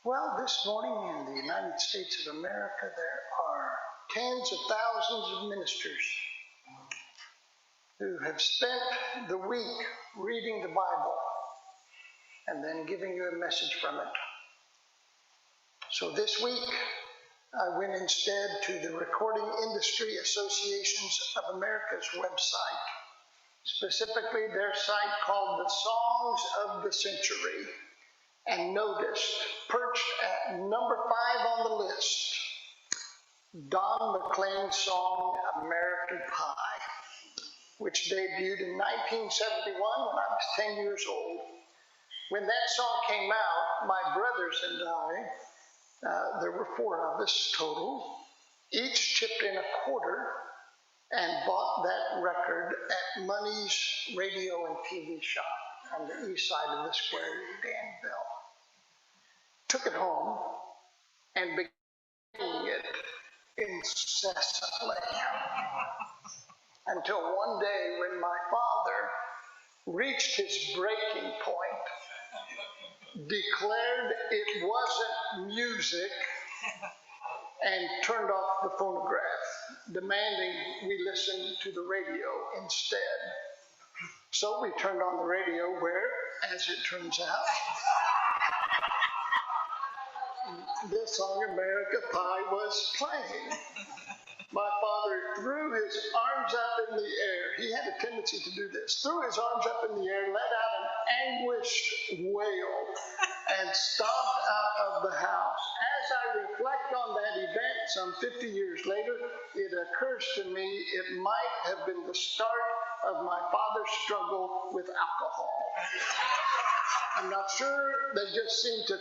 Well, this morning in the United States of America, there are tens of thousands of ministers who have spent the week reading the Bible and then giving you a message from it. So this week, I went instead to the Recording Industry Associations of America's website, specifically their site called The Songs of the Century, and noticed, perched at number 5 on the list, Don McLean's song, American Pie, which debuted in 1971 when I was 10 years old. When that song came out, my brothers and I, there were 4 of us total, each chipped in a quarter and bought that record at Money's radio and TV shop on the east side of the square in Danville. Took it home and began it incessantly until one day when my father reached his breaking point, declared it wasn't music, and turned off the phonograph, demanding we listen to the radio instead. So we turned on the radio where, as it turns out, this song, America Pie, was playing. My father threw his arms up in the air. He had a tendency to do this. Threw his arms up in the air, let out an anguished wail, and stomped out of the house. As I reflect on that event some 50 years later, it occurs to me it might have been the start of my father's struggle with alcohol. I'm not sure, they just seem to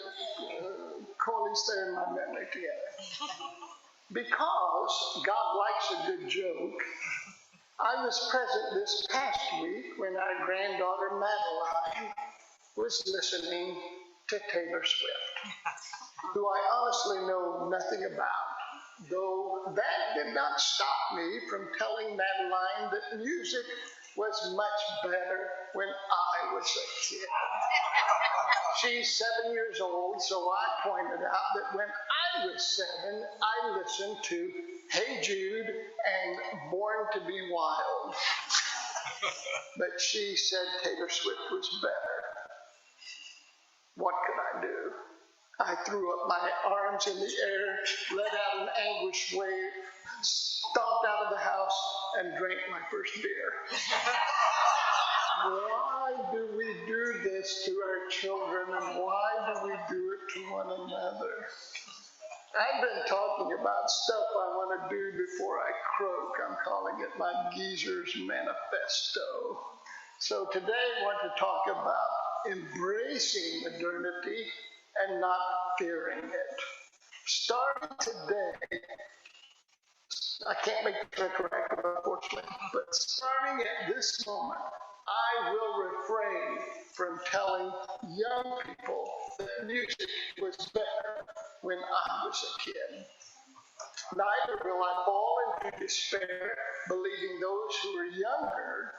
coalesce there in my memory together. Because God likes a good joke, I was present this past week when our granddaughter Madeline was listening to Taylor Swift, who I honestly know nothing about, though that did not stop me from telling Madeline that music was much better when I was a kid. She's 7 years old, so I pointed out that when I was 7, I listened to Hey Jude and Born to Be Wild. But she said Taylor Swift was better. What could I do? I threw up my arms in the air, let out an anguished wave, stomped out of the house, and drank my first beer. Why do we do this to our children, and why do we do it to one another? I've been talking about stuff I want to do before I croak. I'm calling it my geezer's Manifesto. So today I want to talk about embracing modernity and not fearing it. Starting today, I can't make the correct, unfortunately, but starting at this moment, I will refrain from telling young people that music was better when I was a kid. Neither will I fall into despair, believing those who are younger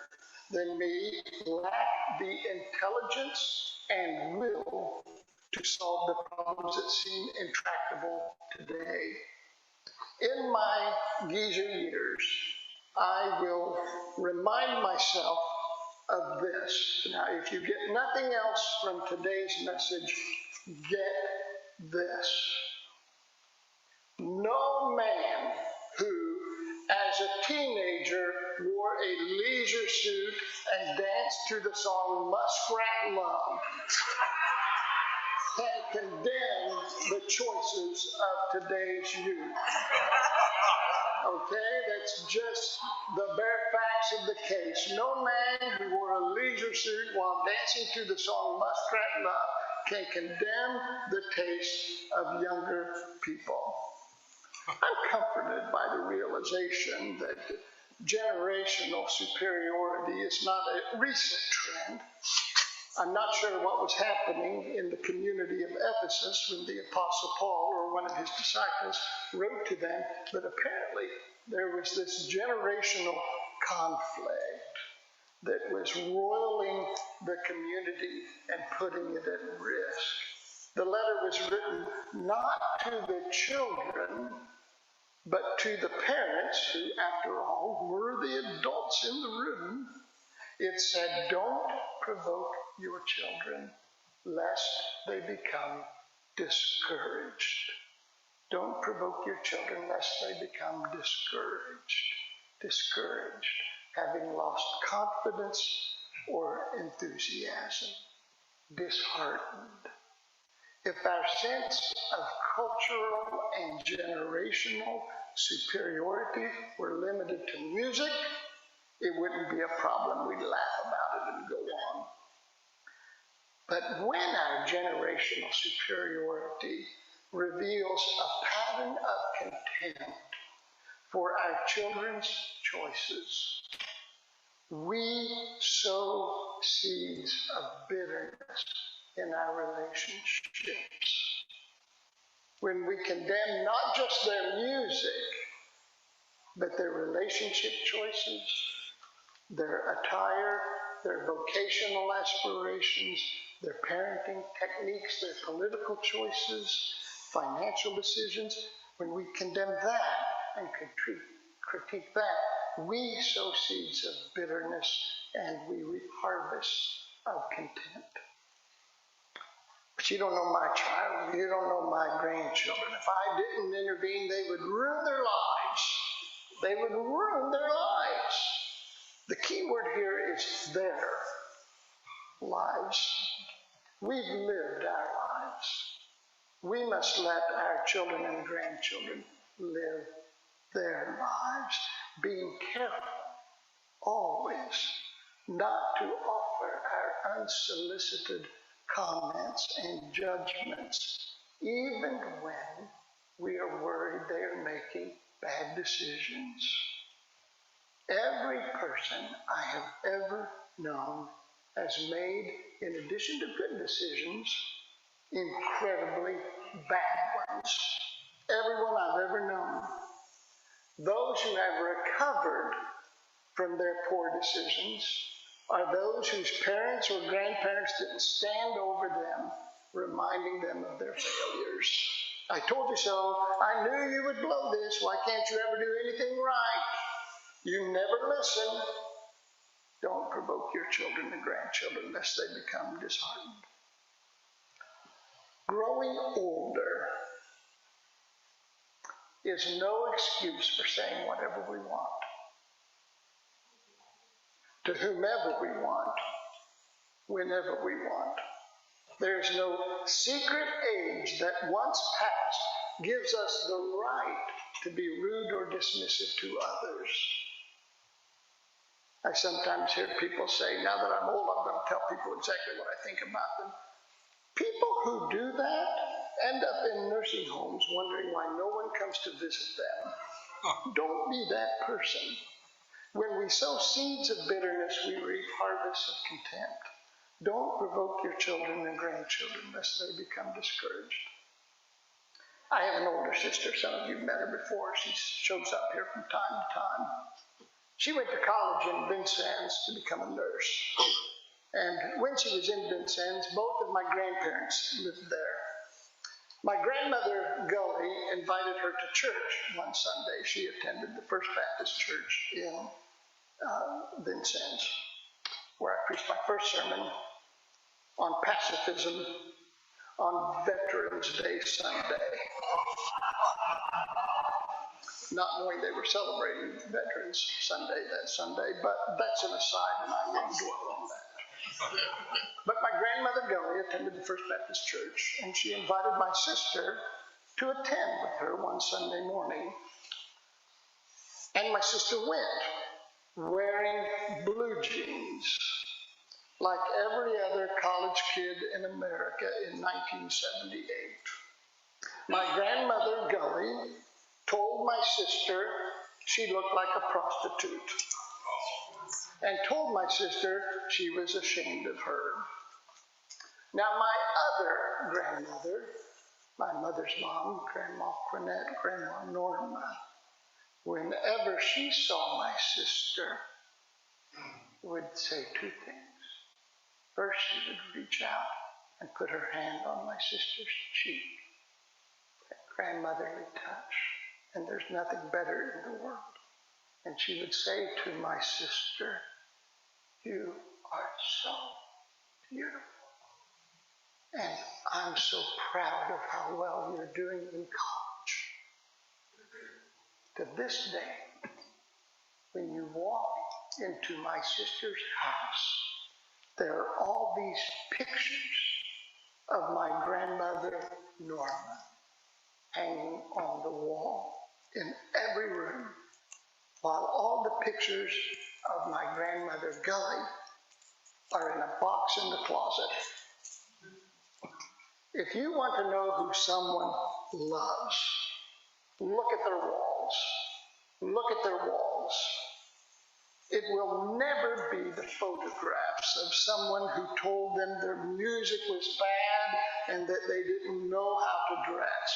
than me lack the intelligence and will to solve the problems that seem intractable today. In my geezer years, I will remind myself of this. Now, if you get nothing else from today's message, get this. No man who, as a teenager, wore a leisure suit and danced to the song Muskrat Love can condemn the choices of today's youth. Okay, that's just the bare facts of the case. No man who wore a leisure suit while dancing to the song Muskrat Love can condemn the taste of younger people. I'm comforted by the realization that generational superiority is not a recent trend. I'm not sure what was happening in the community of Ephesus when the Apostle Paul or one of his disciples wrote to them, but apparently there was this generational conflict that was roiling the community and putting it at risk. The letter was written not to the children, but to the parents who, after all, were the adults in the room. It said, don't provoke your children, lest they become discouraged. Don't provoke your children, lest they become discouraged, having lost confidence or enthusiasm, disheartened. If our sense of cultural and generational superiority were limited to music, it wouldn't be a problem. We'd laugh about it and go on. But when our generational superiority reveals a pattern of contempt for our children's choices, we sow seeds of bitterness in our relationships. When we condemn not just their music, but their relationship choices, their attire, their vocational aspirations, their parenting techniques, their political choices, financial decisions, when we condemn that and critique that, we sow seeds of bitterness and we reap harvests of contempt. But you don't know my child. You don't know my grandchildren. If I didn't intervene, they would ruin their lives. They would ruin their lives. The key word here is their lives. We've lived our lives. We must let our children and grandchildren live their lives, being careful always not to offer our unsolicited comments and judgments, even when we are worried they are making bad decisions. Every person I have ever known has made, in addition to good decisions, incredibly bad ones. Everyone I've ever known. Those who have recovered from their poor decisions are those whose parents or grandparents didn't stand over them, reminding them of their failures. I told you so. I knew you would blow this. Why can't you ever do anything right? You never listen. Don't provoke your children and grandchildren lest they become disheartened. Growing older is no excuse for saying whatever we want, to whomever we want, whenever we want. There is no secret age that once passed gives us the right to be rude or dismissive to others. I sometimes hear people say, now that I'm old, I'm going to tell people exactly what I think about them. People who do that end up in nursing homes wondering why no one comes to visit them. Don't be that person. When we sow seeds of bitterness, we reap harvests of contempt. Don't provoke your children and grandchildren lest they become discouraged. I have an older sister. Some of you have met her before. She shows up here from time to time. She went to college in Vincennes to become a nurse. And when she was in Vincennes, both of my grandparents lived there. My grandmother, Gulley, invited her to church one Sunday. She attended the First Baptist Church in Vincennes, where I preached my first sermon on pacifism on Veterans Day Sunday. Not knowing they were celebrating Veterans Sunday that Sunday, but that's an aside and I won't dwell on that. But my grandmother Gulley attended the First Baptist Church, and she invited my sister to attend with her one Sunday morning. And my sister went, wearing blue jeans, like every other college kid in America in 1978. My grandmother Gulley told my sister she looked like a prostitute, and told my sister she was ashamed of her. Now, my other grandmother, my mother's mom, Grandma Quinette, Grandma Norma, whenever she saw my sister, would say two things. First, she would reach out and put her hand on my sister's cheek. That grandmotherly touch. And there's nothing better in the world. And she would say to my sister, "You are so beautiful. And I'm so proud of how well you're doing in college." To this day, when you walk into my sister's house, there are all these pictures of my grandmother, Norma, hanging on the wall in every room, while all the pictures of my grandmother, Gulley, are in a box in the closet. If you want to know who someone loves, look at their walls. Look at their walls. It will never be the photographs of someone who told them their music was bad and that they didn't know how to dress.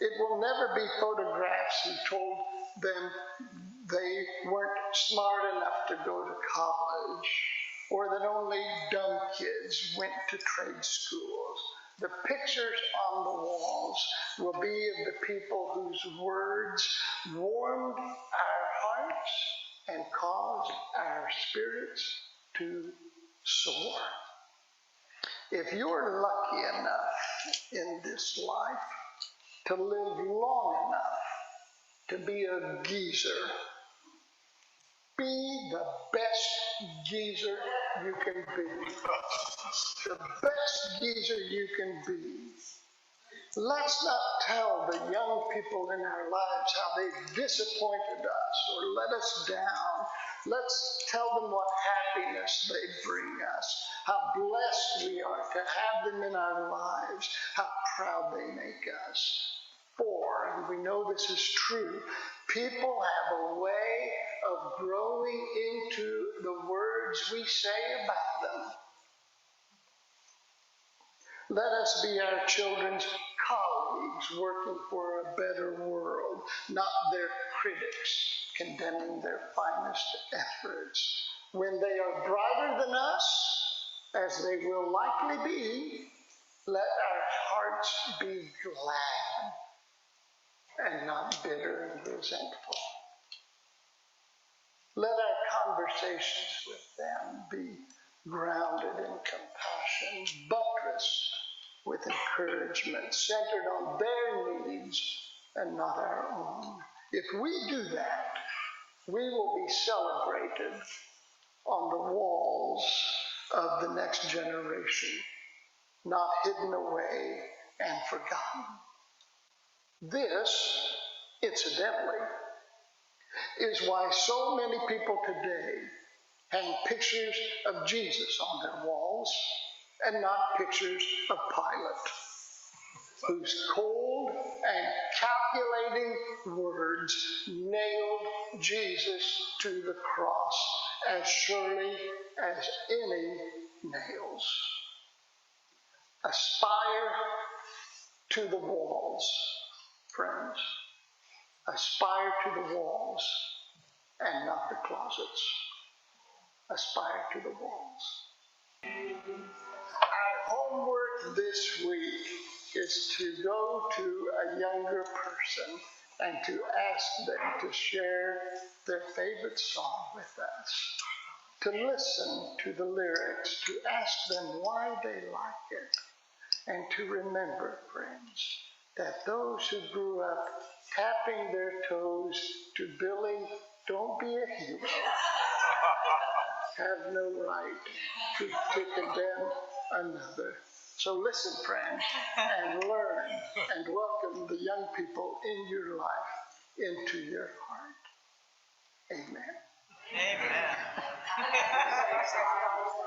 It will never be photographs who told them they weren't smart enough to go to college, or that only dumb kids went to trade schools. The pictures on the walls will be of the people whose words warmed our hearts and caused our spirits to soar. If you're lucky enough in this life to live long enough to be a geezer, be the best geezer you can be. The best geezer you can be. Let's not tell the young people in our lives how they've disappointed us or let us down. Let's tell them what happiness they bring us, how blessed we are to have them in our lives, how proud they make us. For, and we know this is true, people have a way of growing into the words we say about them. Let us be our children's colleagues working for a better world, not their critics condemning their finest efforts. When they are brighter than us, as they will likely be, let our hearts be glad and not bitter and resentful. Let our conversations with them be grounded in compassion, buttressed with encouragement, centered on their needs and not our own. If we do that, we will be celebrated on the walls of the next generation, not hidden away and forgotten. This, incidentally, is why so many people today hang pictures of Jesus on their walls and not pictures of Pilate, whose cold and calculating words nailed Jesus to the cross as surely as any nails. Aspire to the walls, friends. Aspire to the walls and not the closets. Aspire to the walls. Our homework this week is to go to a younger person and to ask them to share their favorite song with us, to listen to the lyrics, to ask them why they like it, and to remember, friends, that those who grew up tapping their toes to Billy, "Don't Be a Hero," have no right to condemn another. So listen, friend, and learn and welcome the young people in your life into your heart. Amen. Amen.